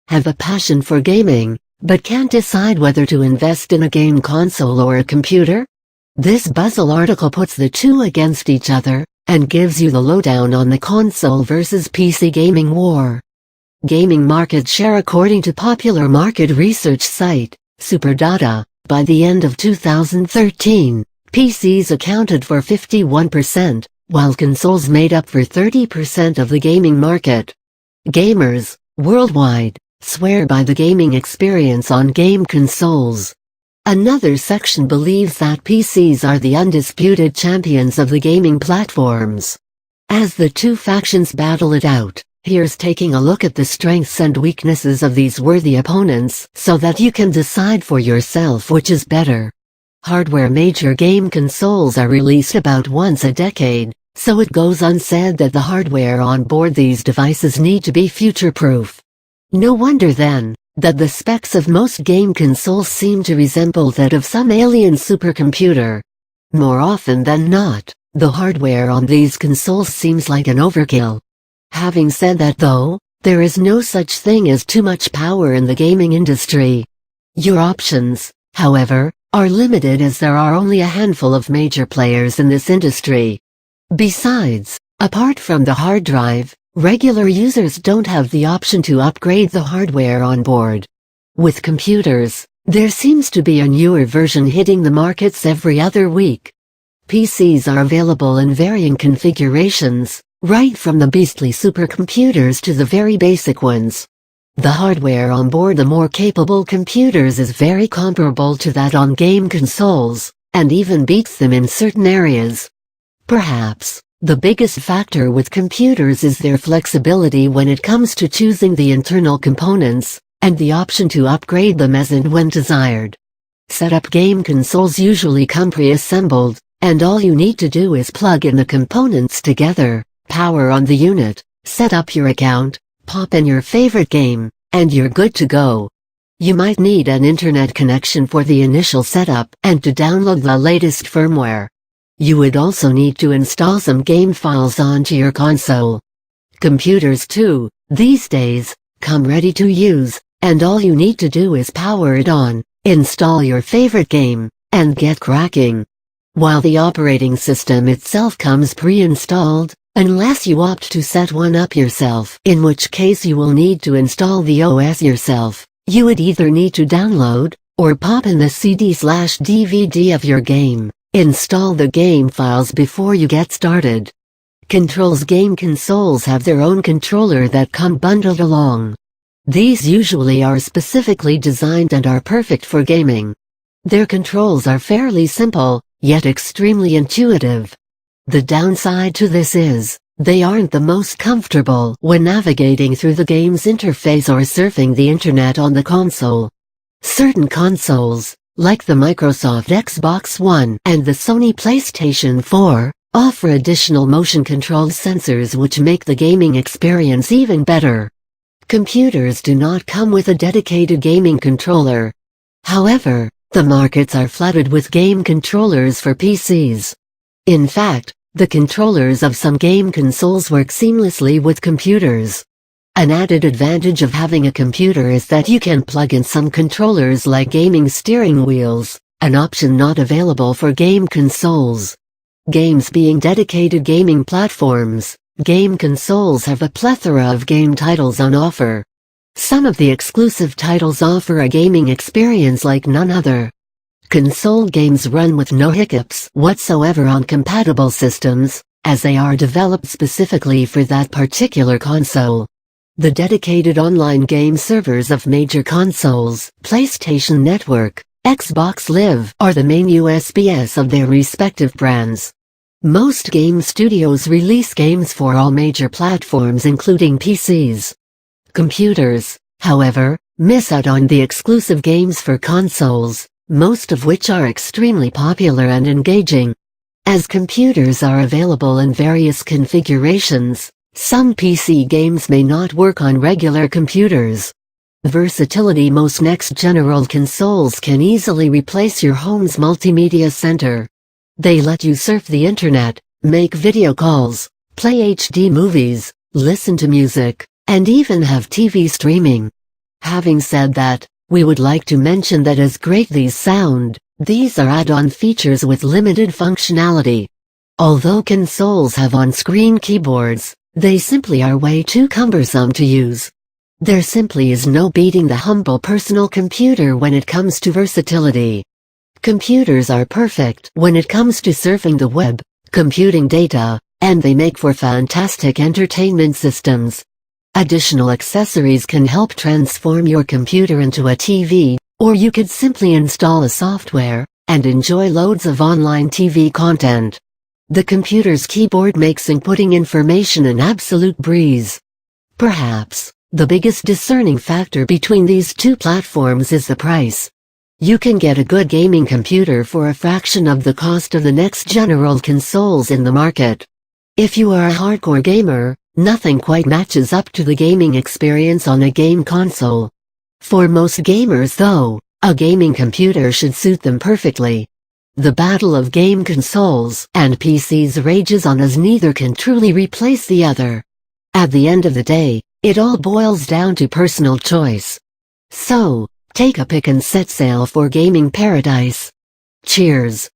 Have a passion for gaming, but can't decide whether to invest in a game console or a computer? This Buzzle article puts the two against each other, and gives you the lowdown on the console versus PC gaming war. Gaming market share. According to popular market research site, Superdata, by the end of 2013, PCs accounted for 51%, while consoles made up for 30% of the gaming market. Gamers, worldwide, swear by the gaming experience on game consoles. Another section believes that PCs are the undisputed champions of the gaming platforms. As the two factions battle it out, here's taking a look at the strengths and weaknesses of these worthy opponents so that you can decide for yourself which is better. Hardware. Major game consoles are released about once a decade, so it goes unsaid that the hardware on board these devices need to be future-proof. No wonder then, that the specs of most game consoles seem to resemble that of some alien supercomputer. More often than not, the hardware on these consoles seems like an overkill. Having said that though, there is no such thing as too much power in the gaming industry. Your options, however, are limited as there are only a handful of major players in this industry. Besides, apart from the hard drive, regular users don't have the option to upgrade the hardware on board. With computers, there seems to be a newer version hitting the markets every other week. PCs are available in varying configurations, right from the beastly supercomputers to the very basic ones. The hardware on board the more capable computers is very comparable to that on game consoles, and even beats them in certain areas. Perhaps, the biggest factor with computers is their flexibility when it comes to choosing the internal components, and the option to upgrade them as and when desired. Setup. Game consoles usually come pre-assembled, and all you need to do is plug in the components together, power on the unit, set up your account, pop in your favorite game, and you're good to go. You might need an internet connection for the initial setup and to download the latest firmware. You would also need to install some game files onto your console. Computers too, these days, come ready to use, and all you need to do is power it on, install your favorite game, and get cracking. While the operating system itself comes pre-installed, unless you opt to set one up yourself, in which case you will need to install the OS yourself. You would either need to download, or pop in the CD/DVD of your game, install the game files before you get started. Controls. Game consoles have their own controller that come bundled along. These usually are specifically designed and are perfect for gaming. Their controls are fairly simple, yet extremely intuitive. The downside to this is, they aren't the most comfortable when navigating through the game's interface or surfing the internet on the console. Certain consoles, like the Microsoft Xbox One and the Sony PlayStation 4, offer additional motion control sensors which make the gaming experience even better. Computers do not come with a dedicated gaming controller. However, the markets are flooded with game controllers for PCs. In fact, the controllers of some game consoles work seamlessly with computers. An added advantage of having a computer is that you can plug in some controllers like gaming steering wheels, an option not available for game consoles. Games. Being dedicated gaming platforms, game consoles have a plethora of game titles on offer. Some of the exclusive titles offer a gaming experience like none other. Console games run with no hiccups whatsoever on compatible systems, as they are developed specifically for that particular console. The dedicated online game servers of major consoles, PlayStation Network, Xbox Live, are the main USPs of their respective brands. Most game studios release games for all major platforms including PCs. Computers, however, miss out on the exclusive games for consoles, most of which are extremely popular and engaging. As computers are available in various configurations, some PC games may not work on regular computers. Versatility. Most next-generation consoles can easily replace your home's multimedia center. They let you surf the internet, make video calls, play HD movies, listen to music, and even have TV streaming. Having said that, we would like to mention that as great these sound, these are add-on features with limited functionality. Although consoles have on-screen keyboards, they simply are way too cumbersome to use. There simply is no beating the humble personal computer when it comes to versatility. Computers are perfect when it comes to surfing the web, computing data, and they make for fantastic entertainment systems. Additional accessories can help transform your computer into a TV, or you could simply install a software and enjoy loads of online TV content. The computer's keyboard makes inputting information an absolute breeze. Perhaps the biggest discerning factor between these two platforms is the price. You can get a good gaming computer for a fraction of the cost of the next general consoles in the market. If you are a hardcore gamer, nothing quite matches up to the gaming experience on a game console. For most gamers though, a gaming computer should suit them perfectly. The battle of game consoles and PCs rages on as neither can truly replace the other. At the end of the day, it all boils down to personal choice. So, take a pick and set sail for gaming paradise. Cheers!